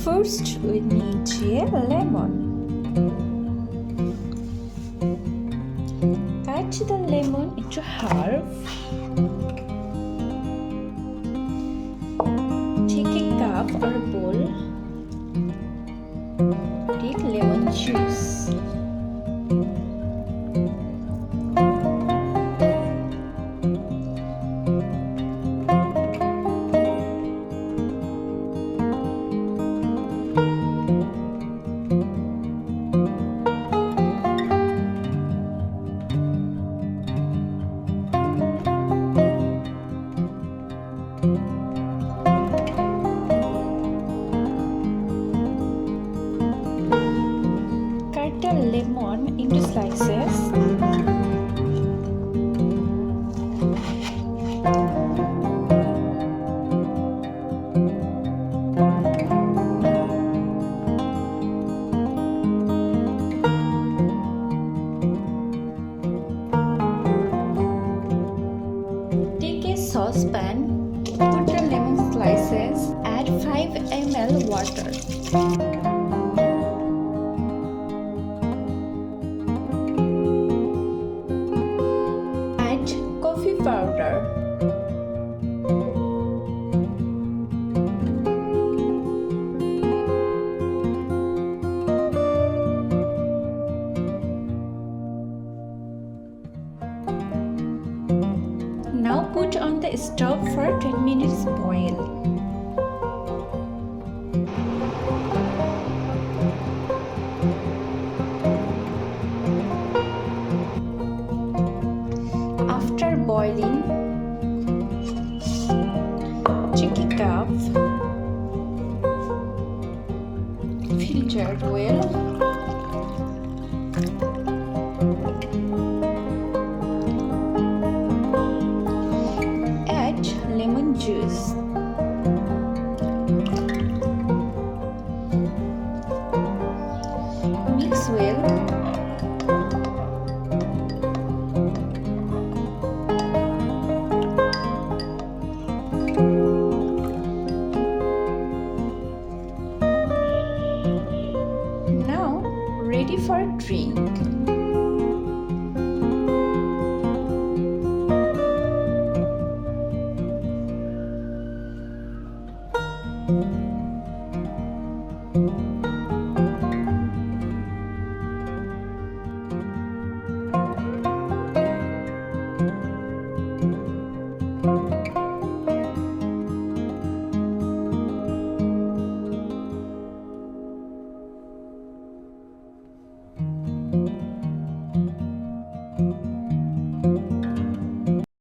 First, we need a lemon. Add the lemon into half. Take a cup or a bowl. Take lemon juice. Cut the lemon into slices. Take a saucepan, put the lemon slices, add 5 ml water. Add coffee powder. Now put on the stove for 10 minutes boil. After boiling, take a cup, filter well. Add lemon juice. Mix well. Now ready for drink.